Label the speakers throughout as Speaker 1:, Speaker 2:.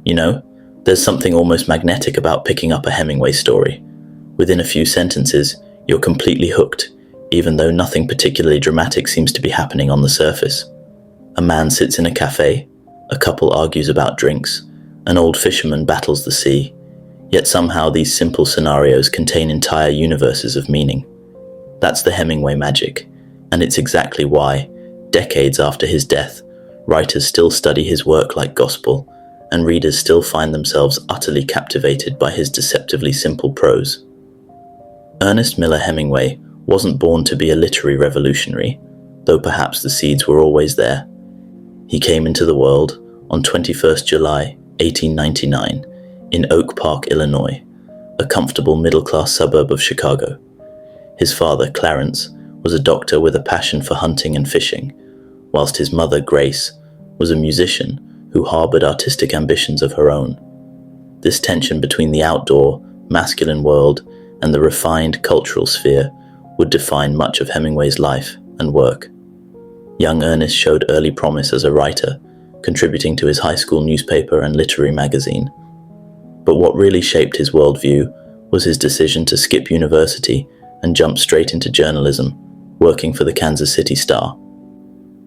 Speaker 1: You know, there's something almost magnetic about picking up a Hemingway story. Within a few sentences, you're completely hooked, even though nothing particularly dramatic seems to be happening on the surface. A man sits in a cafe, a couple argues about drinks, an old fisherman battles the sea, yet somehow these simple scenarios contain entire universes of meaning. That's the Hemingway magic, and it's exactly why, decades after his death, writers still study his work like gospel, and readers still find themselves utterly captivated by his deceptively simple prose. Ernest Miller Hemingway wasn't born to be a literary revolutionary, though perhaps the seeds were always there. He came into the world on 21st July 1899 in Oak Park, Illinois, a comfortable middle-class suburb of Chicago. His father, Clarence, was a doctor with a passion for hunting and fishing, whilst his mother, Grace, was a musician who harbored artistic ambitions of her own. This tension between the outdoor, masculine world and the refined cultural sphere would define much of Hemingway's life and work. Young Ernest showed early promise as a writer, contributing to his high school newspaper and literary magazine. But what really shaped his worldview was his decision to skip university and jump straight into journalism, working for the Kansas City Star.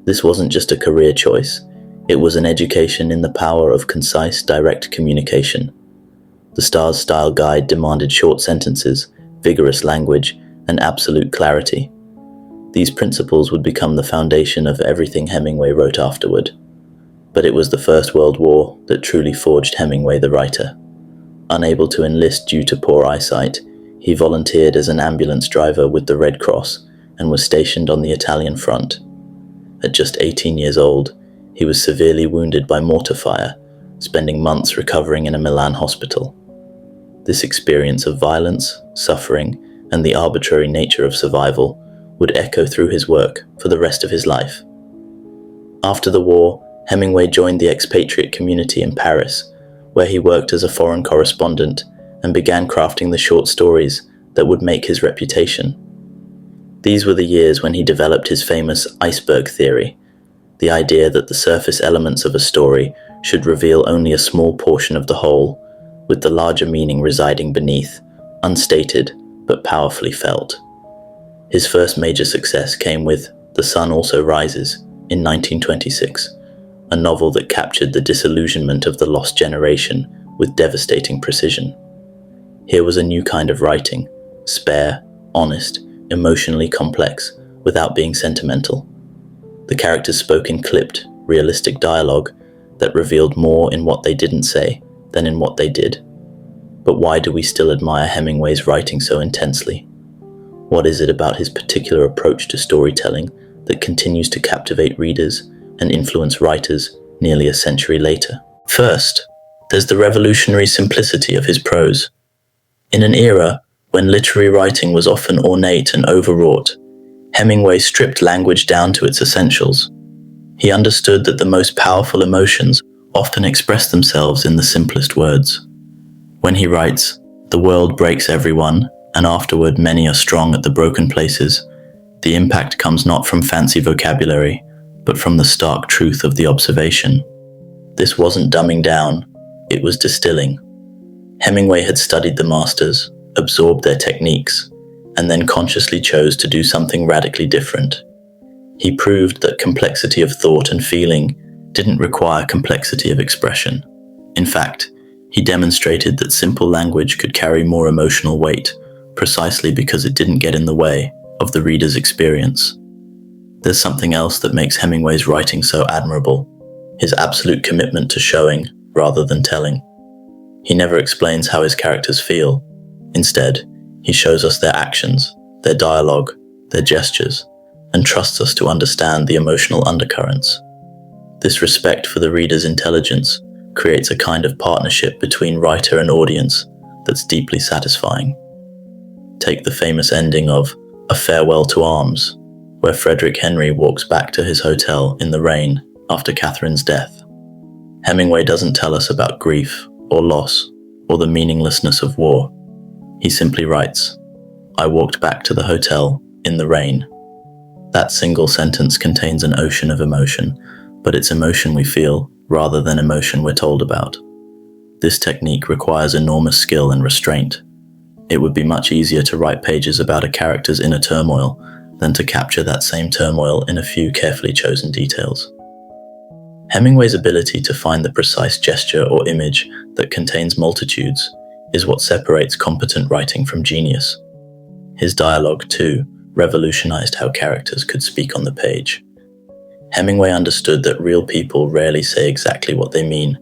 Speaker 1: This wasn't just a career choice, it was an education in the power of concise, direct communication. The Star's style guide demanded short sentences, vigorous language, and absolute clarity. These principles would become the foundation of everything Hemingway wrote afterward. But it was the First World War that truly forged Hemingway the writer. Unable to enlist due to poor eyesight, he volunteered as an ambulance driver with the Red Cross and was stationed on the Italian front. At just 18 years old, he was severely wounded by mortar fire, spending months recovering in a Milan hospital. This experience of violence, suffering, and the arbitrary nature of survival would echo through his work for the rest of his life. After the war, Hemingway joined the expatriate community in Paris, where he worked as a foreign correspondent and began crafting the short stories that would make his reputation. These were the years when he developed his famous iceberg theory, the idea that the surface elements of a story should reveal only a small portion of the whole, with the larger meaning residing beneath, unstated but powerfully felt. His first major success came with The Sun Also Rises in 1926, a novel that captured the disillusionment of the lost generation with devastating precision. Here was a new kind of writing, spare, honest, emotionally complex, without being sentimental. The characters spoke in clipped, realistic dialogue that revealed more in what they didn't say than in what they did. But why do we still admire Hemingway's writing so intensely? What is it about his particular approach to storytelling that continues to captivate readers and influence writers nearly a century later? First, there's the revolutionary simplicity of his prose. In an era when literary writing was often ornate and overwrought, Hemingway stripped language down to its essentials. He understood that the most powerful emotions often express themselves in the simplest words. When he writes, "The world breaks everyone, and afterward many are strong at the broken places," the impact comes not from fancy vocabulary, but from the stark truth of the observation. This wasn't dumbing down, it was distilling. Hemingway had studied the masters, absorbed their techniques, and then consciously chose to do something radically different. He proved that complexity of thought and feeling didn't require complexity of expression. In fact, he demonstrated that simple language could carry more emotional weight, precisely because it didn't get in the way of the reader's experience. There's something else that makes Hemingway's writing so admirable, his absolute commitment to showing rather than telling. He never explains how his characters feel. Instead, he shows us their actions, their dialogue, their gestures, and trusts us to understand the emotional undercurrents. This respect for the reader's intelligence creates a kind of partnership between writer and audience that's deeply satisfying. Take the famous ending of A Farewell to Arms, where Frederick Henry walks back to his hotel in the rain after Catherine's death. Hemingway doesn't tell us about grief or loss or the meaninglessness of war. He simply writes, "I walked back to the hotel in the rain." That single sentence contains an ocean of emotion, but it's emotion we feel rather than emotion we're told about. This technique requires enormous skill and restraint. It would be much easier to write pages about a character's inner turmoil than to capture that same turmoil in a few carefully chosen details. Hemingway's ability to find the precise gesture or image that contains multitudes is what separates competent writing from genius. His dialogue, too, revolutionized how characters could speak on the page. Hemingway understood that real people rarely say exactly what they mean,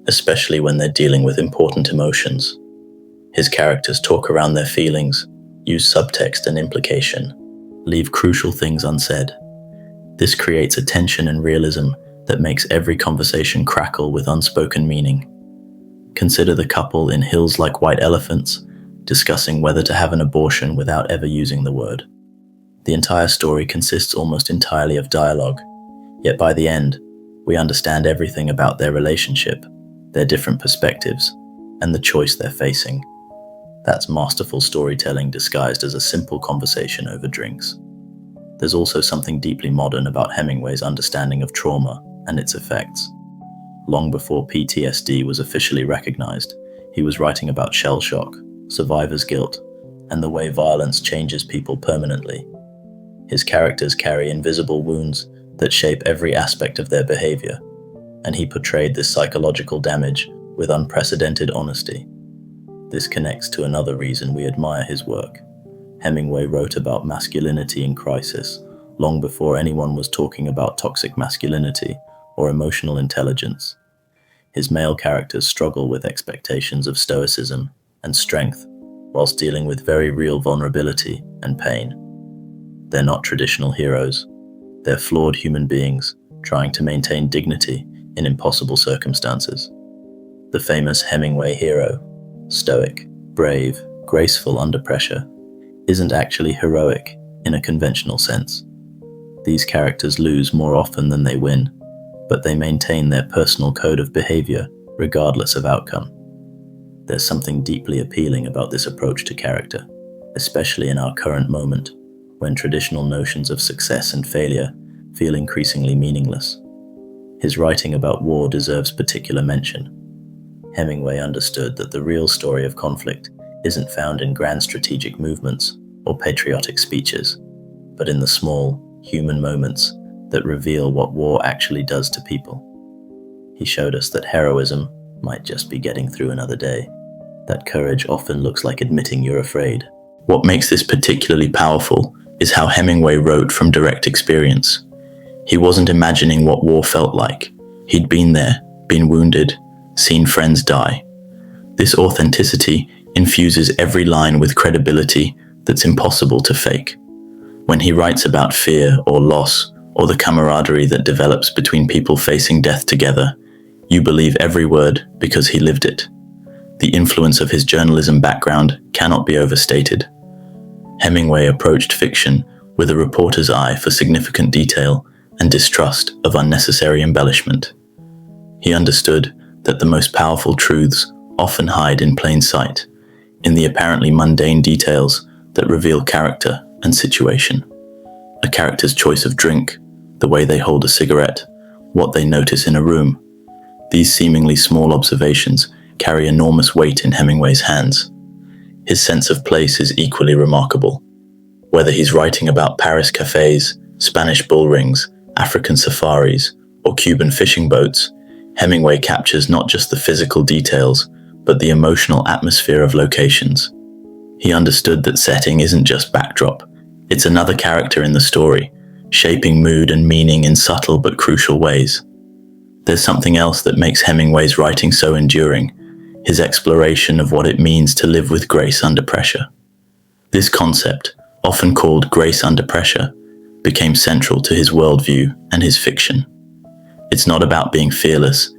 Speaker 1: especially when they're dealing with important emotions. His characters talk around their feelings, use subtext and implication, leave crucial things unsaid. This creates a tension and realism that makes every conversation crackle with unspoken meaning. Consider the couple in Hills Like White Elephants, discussing whether to have an abortion without ever using the word. The entire story consists almost entirely of dialogue, yet by the end, we understand everything about their relationship, their different perspectives, and the choice they're facing. That's masterful storytelling disguised as a simple conversation over drinks. There's also something deeply modern about Hemingway's understanding of trauma and its effects. Long before PTSD was officially recognized, he was writing about shell shock, survivor's guilt, and the way violence changes people permanently. His characters carry invisible wounds that shape every aspect of their behavior, and he portrayed this psychological damage with unprecedented honesty. This connects to another reason we admire his work. Hemingway wrote about masculinity in crisis long before anyone was talking about toxic masculinity or emotional intelligence. His male characters struggle with expectations of stoicism and strength whilst dealing with very real vulnerability and pain. They're not traditional heroes. They're flawed human beings trying to maintain dignity in impossible circumstances. The famous Hemingway hero, stoic, brave, graceful under pressure, isn't actually heroic in a conventional sense. These characters lose more often than they win, but they maintain their personal code of behavior regardless of outcome. There's something deeply appealing about this approach to character, especially in our current moment, when traditional notions of success and failure feel increasingly meaningless. His writing about war deserves particular mention. Hemingway understood that the real story of conflict isn't found in grand strategic movements or patriotic speeches, but in the small, human moments that reveal what war actually does to people. He showed us that heroism might just be getting through another day, that courage often looks like admitting you're afraid. What makes this particularly powerful is how Hemingway wrote from direct experience. He wasn't imagining what war felt like. He'd been there, been wounded, seen friends die. This authenticity infuses every line with credibility that's impossible to fake. When he writes about fear or loss, or the camaraderie that develops between people facing death together, you believe every word because he lived it. The influence of his journalism background cannot be overstated. Hemingway approached fiction with a reporter's eye for significant detail and distrust of unnecessary embellishment. He understood that the most powerful truths often hide in plain sight, in the apparently mundane details that reveal character and situation. A character's choice of drink, the way they hold a cigarette, what they notice in a room. These seemingly small observations carry enormous weight in Hemingway's hands. His sense of place is equally remarkable. Whether he's writing about Paris cafes, Spanish bull rings, African safaris, or Cuban fishing boats, Hemingway captures not just the physical details, but the emotional atmosphere of locations. He understood that setting isn't just backdrop, it's another character in the story, shaping mood and meaning in subtle but crucial ways. There's something else that makes Hemingway's writing so enduring, his exploration of what it means to live with grace under pressure. This concept, often called grace under pressure, became central to his worldview and his fiction. It's not about being fearless,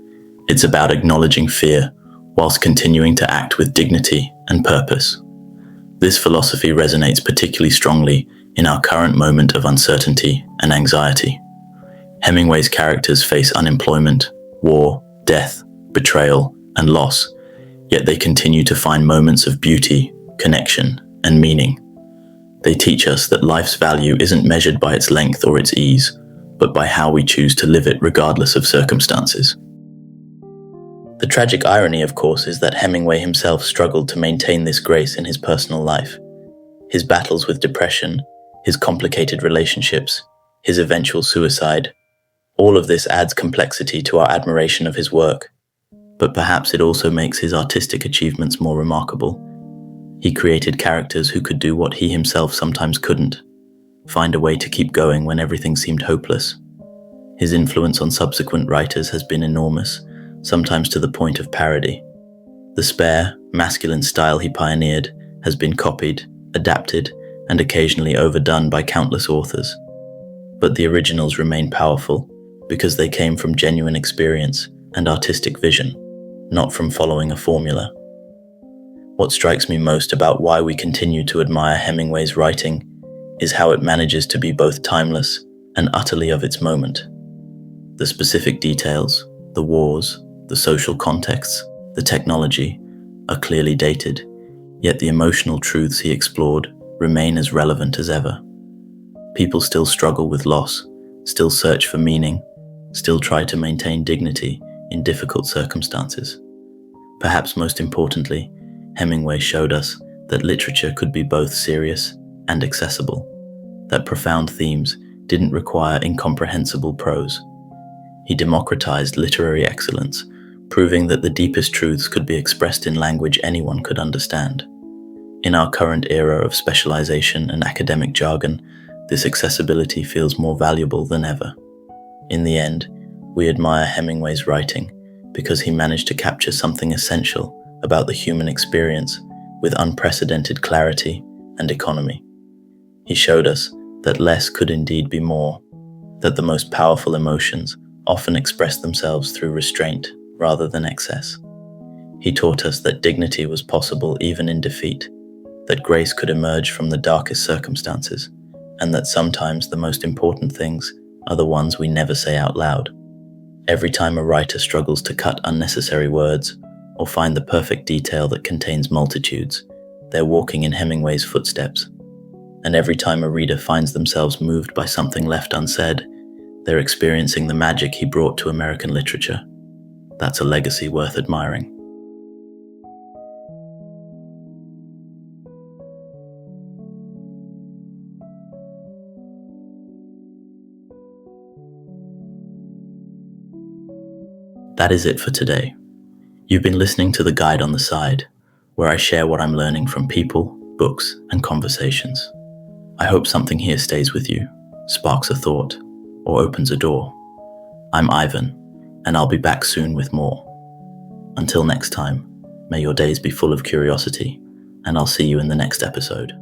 Speaker 1: it's about acknowledging fear whilst continuing to act with dignity and purpose. This philosophy resonates particularly strongly in our current moment of uncertainty and anxiety. Hemingway's characters face unemployment, war, death, betrayal, and loss, yet they continue to find moments of beauty, connection, and meaning. They teach us that life's value isn't measured by its length or its ease, but by how we choose to live it regardless of circumstances. The tragic irony, of course, is that Hemingway himself struggled to maintain this grace in his personal life. His battles with depression, his complicated relationships, his eventual suicide, all of this adds complexity to our admiration of his work. But perhaps it also makes his artistic achievements more remarkable. He created characters who could do what he himself sometimes couldn't, find a way to keep going when everything seemed hopeless. His influence on subsequent writers has been enormous, sometimes to the point of parody. The spare, masculine style he pioneered has been copied, adapted, and occasionally overdone by countless authors. But the originals remain powerful because they came from genuine experience and artistic vision, not from following a formula. What strikes me most about why we continue to admire Hemingway's writing is how it manages to be both timeless and utterly of its moment. The specific details, the wars, the social contexts, the technology, are clearly dated, yet the emotional truths he explored remain as relevant as ever. People still struggle with loss, still search for meaning, still try to maintain dignity in difficult circumstances. Perhaps most importantly, Hemingway showed us that literature could be both serious and accessible, that profound themes didn't require incomprehensible prose. He democratized literary excellence, proving that the deepest truths could be expressed in language anyone could understand. In our current era of specialization and academic jargon, this accessibility feels more valuable than ever. In the end, we admire Hemingway's writing because he managed to capture something essential about the human experience with unprecedented clarity and economy. He showed us that less could indeed be more, that the most powerful emotions often express themselves through restraint rather than excess. He taught us that dignity was possible even in defeat, that grace could emerge from the darkest circumstances, and that sometimes the most important things are the ones we never say out loud. Every time a writer struggles to cut unnecessary words or find the perfect detail that contains multitudes, they're walking in Hemingway's footsteps. And every time a reader finds themselves moved by something left unsaid, they're experiencing the magic he brought to American literature. That's a legacy worth admiring. That is it for today. You've been listening to The Guide on the Side, where I share what I'm learning from people, books, and conversations. I hope something here stays with you, sparks a thought, or opens a door. I'm Ivan, and I'll be back soon with more. Until next time, may your days be full of curiosity, and I'll see you in the next episode.